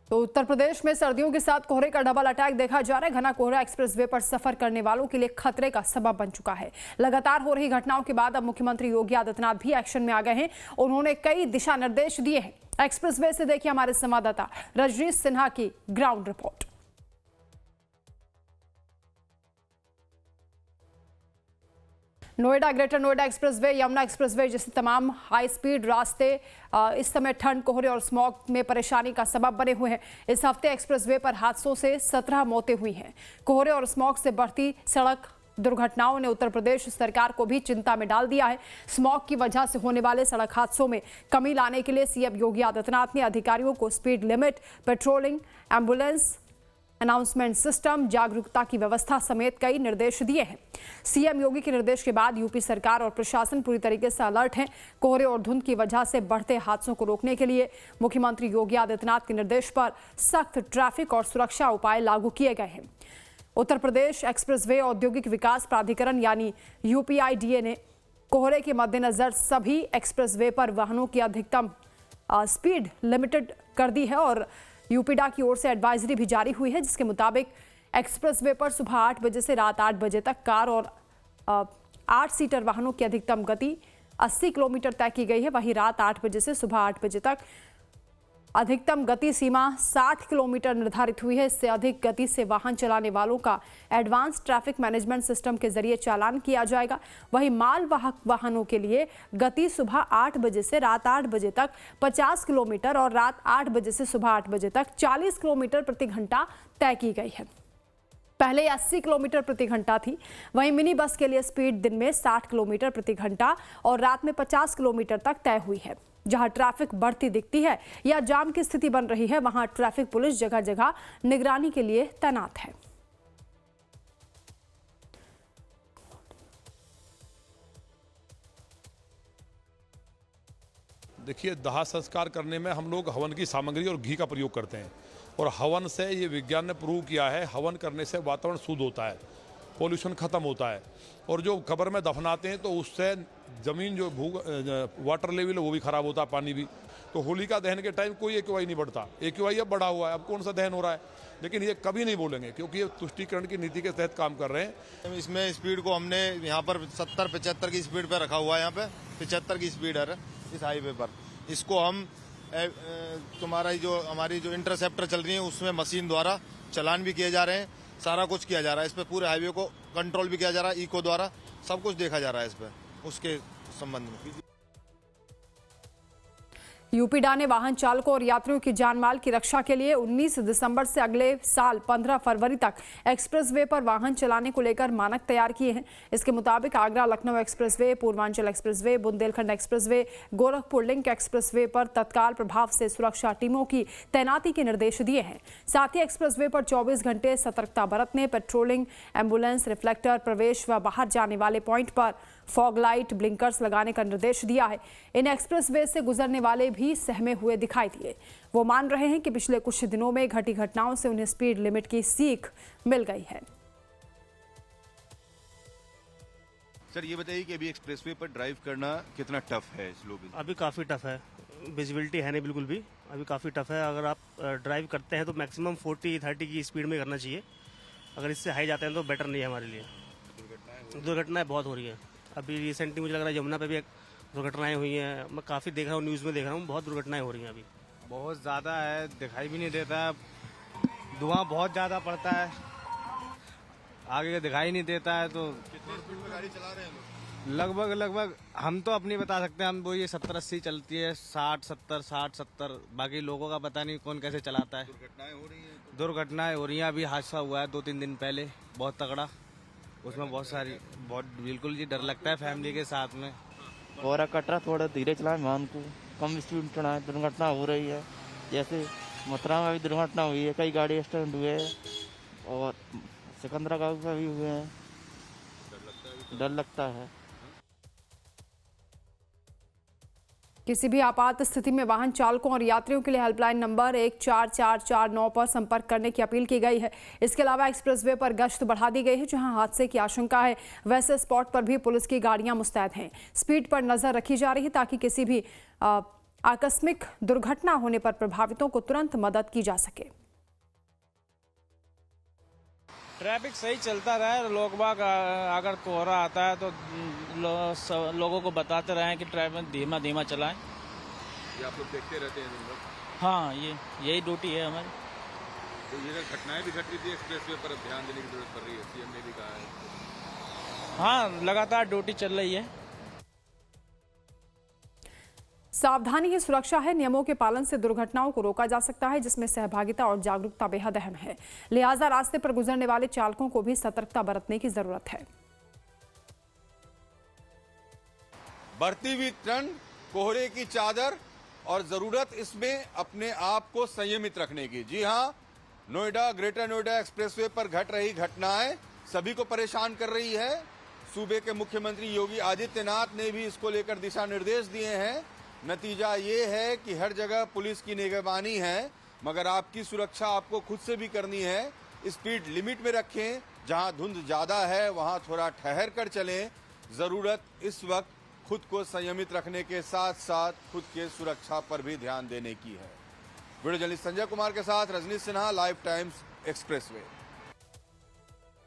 तो उत्तर प्रदेश में सर्दियों के साथ कोहरे का डबल अटैक देखा जा रहा है। घना कोहरा एक्सप्रेसवे पर सफर करने वालों के लिए खतरे का सबब बन चुका है। लगातार हो रही घटनाओं के बाद अब मुख्यमंत्री योगी आदित्यनाथ भी एक्शन में आ गए हैं। उन्होंने कई दिशा निर्देश दिए हैं। एक्सप्रेसवे से देखिए हमारे संवाददाता रजनीश सिन्हा की ground report. Noida, greater Noida expressway, Yamuna expressway जैसे तमाम हाई स्पीड रास्ते इस समय ठंड, कोहरे और स्मॉग में परेशानी का सबब बने हुए हैं। इस हफ्ते एक्सप्रेसवे पर हादसों से 17 मौतें हुई हैं। कोहरे और स्मॉग से बढ़ती सड़क दुर्घटनाओं ने उत्तर प्रदेश सरकार को भी चिंता में डाल दिया है। स्मॉग की वजह से होने वाले सड़क हादसों में कमी लाने के लिए सीएम योगी आदित्यनाथ ने अधिकारियों को speed limit, patrolling, ambulance announcement system, जागरूकता की व्यवस्था समेत कई निर्देश दिए हैं। सीएम योगी के निर्देश के बाद यूपी सरकार और प्रशासन पूरी तरीके से अलर्ट है। कोहरे और धुंध की वजह से बढ़ते हादसों को रोकने के लिए मुख्यमंत्री योगी आदित्यनाथ के निर्देश पर सख्त ट्रैफिक और सुरक्षा उपाय लागू किए गए हैं। उत्तर प्रदेश एक्सप्रेसवे औद्योगिक विकास प्राधिकरण यानी यूपीआईडीए ने कोहरे के मद्देनजर सभी एक्सप्रेसवे पर वाहनों की अधिकतम स्पीड लिमिटेड कर दी है और यूपीडा की ओर से एडवाइजरी भी जारी हुई है, जिसके मुताबिक एक्सप्रेसवे पर सुबह 8 बजे से रात 8 बजे तक कार और 8 सीटर वाहनों की अधिकतम गति 80 किलोमीटर तय की गई है। वहीं रात 8 बजे से सुबह 8 बजे तक अधिकतम गति सीमा 60 किलोमीटर निर्धारित हुई है। इससे अधिक गति से वाहन चलाने वालों का एडवांस ट्रैफिक मैनेजमेंट सिस्टम के जरिए चालान किया जाएगा। वहीं माल वाहक वाहनों के लिए गति सुबह 8 बजे से रात 8 बजे तक 50 किलोमीटर और रात 8 बजे से सुबह 8 बजे तक 40 किलोमीटर प्रति घंटा तय की गई है। पहले 80 किलोमीटर प्रति घंटा थी। वहीं मिनी बस के लिए स्पीड दिन में 60 किलोमीटर प्रति घंटा और रात में 50 किलोमीटर तक तय हुई है। जहां ट्रैफिक बढ़ती दिखती है या जाम की स्थिति बन रही है, वहां ट्रैफिक पुलिस जगह जगह निगरानी के लिए तैनात है। देखिए, दाह संस्कार करने में हम लोग हवन की सामग्री और घी का प्रयोग करते हैं और हवन से ये विज्ञान ने प्रूव किया है, हवन करने से वातावरण शुद्ध होता है, पॉल्यूशन खत्म होता है और जो कब्र में दफनाते हैं तो उससे ज़मीन जो वाटर लेवल है वो भी खराब होता है, पानी भी। तो होलिका दहन के टाइम कोई एक्यूआई नहीं बढ़ता, एक्यूआई अब बढ़ा हुआ है, अब कौन सा दहन हो रहा है, लेकिन ये कभी नहीं बोलेंगे क्योंकि ये तुष्टीकरण की नीति के तहत काम कर रहे हैं। इसमें स्पीड को हमने यहाँ पर 70-75 की स्पीड पे रखा हुआ है। यहाँ पे 75 की स्पीड है इस हाईवे पर। इसको हम हमारी जो इंटरसेप्टर चल रही है उसमें मशीन द्वारा चलान भी किए जा रहे हैं, सारा कुछ किया जा रहा है। इस पे पूरे हाईवे को कंट्रोल भी किया जा रहा है, इको द्वारा सब कुछ देखा जा रहा है इस पे, उसके संबंध में। यूपीडा ने वाहन चालकों और यात्रियों की जानमाल की रक्षा के लिए 19 दिसंबर से अगले साल 15 फरवरी तक एक्सप्रेसवे पर वाहन चलाने को लेकर मानक तैयार किए हैं। इसके मुताबिक Agra Lucknow expressway, Purvanchal expressway, Bundelkhand expressway, Gorakhpur link expressway पर तत्काल प्रभाव से सुरक्षा टीमों की तैनाती के निर्देश दिए हैं। साथ ही एक्सप्रेसवे पर 24 घंटे सतर्कता बरतने, पेट्रोलिंग, एम्बुलेंस, रिफ्लेक्टर, प्रवेश व बाहर जाने वाले पॉइंट पर फॉग लाइट, ब्लिंकर्स लगाने का निर्देश दिया है। इन एक्सप्रेसवे से गुजरने वाले भी सहमे हुए दिखाई दिए। वो मान रहे हैं कि पिछले कुछ दिनों में घटी घटनाओं से उन्हें स्पीड लिमिट की सीख मिल गई है। सर, ये बताइए कि अभी एक्सप्रेसवे पर ड्राइव करना कितना टफ है स्लो? अभी काफ़ी टफ है, विजिबिलिटी है नहीं बिल्कुल भी, अभी काफ़ी टफ है। अगर आप ड्राइव करते हैं तो मैक्सिमम 40-30 की स्पीड में करना चाहिए। अगर इससे हाई जाते हैं तो बेटर नहीं है हमारे लिए। दुर्घटनाएं बहुत हो रही है। अभी रिसेंटली मुझे लग रहा है यमुना पे भी एक दुर्घटनाएं हुई हैं। मैं काफ़ी देख रहा हूँ, न्यूज़ में देख रहा हूँ, बहुत दुर्घटनाएं हो रही हैं अभी। बहुत ज़्यादा है, दिखाई भी नहीं देता है, धुआं बहुत ज़्यादा पड़ता है, आगे का दिखाई नहीं देता है। तो कितनी स्पीड में गाड़ी चला रहे हैं लगभग हम तो अपनी बता सकते हैं, हम वो ये 70-80 चलती है, 60-70 बाकी लोगों का पता नहीं कौन कैसे चलाता है। दुर्घटनाएं हो रही हैं। अभी हादसा हुआ है 2-3 दिन पहले, बहुत तगड़ा, उसमें बहुत बिल्कुल जी डर लगता है फैमिली के साथ में। कोहरा कटरा, थोड़ा धीरे चलाएं, वाहन को कम स्पीड में चलाएं। दुर्घटना हो रही है, जैसे मथुरा में भी दुर्घटना हुई है, कई गाड़ी एक्सीडेंट हुए हैं और सिकंदराबाद में भी हुए हैं। डर लगता है। किसी भी आपात स्थिति में वाहन चालकों और यात्रियों के लिए हेल्पलाइन नंबर 14449 पर संपर्क करने की अपील की गई है। इसके अलावा एक्सप्रेसवे पर गश्त बढ़ा दी गई है। जहां हादसे की आशंका है, वैसे स्पॉट पर भी पुलिस की गाड़ियां मुस्तैद हैं। स्पीड पर नजर रखी जा रही है ताकि किसी भी आकस्मिक दुर्घटना होने पर प्रभावितों को तुरंत मदद की जा सके। ट्रैफिक सही चलता रहे, लोग बाग अगर कोहरा आता है तो लोगों को बताते रहे कि ट्रैफिक धीमा धीमा चलाएं। ये आप लोग देखते रहते हैं तुम लोग? हाँ, यही ड्यूटी है हमारी। तो ये घटनाएं भी घट रही थी एक्सप्रेसवे पर, अब ध्यान देने की जरूरत पड़ रही है, सीएम ने भी कहा है। हाँ, लगातार ड्यूटी चल रही है। सावधानी ही सुरक्षा है। नियमों के पालन से दुर्घटनाओं को रोका जा सकता है, जिसमें सहभागिता और जागरूकता बेहद अहम है। लिहाजा रास्ते पर गुजरने वाले चालकों को भी सतर्कता बरतने की जरूरत है। बढ़ती हुई ठंड, कोहरे की चादर और जरूरत इसमें अपने आप को संयमित रखने की। जी हां, नोएडा, ग्रेटर नोएडा एक्सप्रेसवे पर घट रही घटनाएं सभी को परेशान कर रही है। सूबे के मुख्यमंत्री योगी आदित्यनाथ ने भी इसको लेकर दिशा निर्देश दिए हैं। नतीजा ये है कि हर जगह पुलिस की निगरानी है, मगर आपकी सुरक्षा आपको खुद से भी करनी है। स्पीड लिमिट में रखें, जहां धुंध ज्यादा है वहां थोड़ा ठहर कर चलें। जरूरत इस वक्त खुद को संयमित रखने के साथ साथ खुद के सुरक्षा पर भी ध्यान देने की है। वीडियो जर्नलिस्ट संजय कुमार के साथ Rajneesh Sinha, Live Times expressway.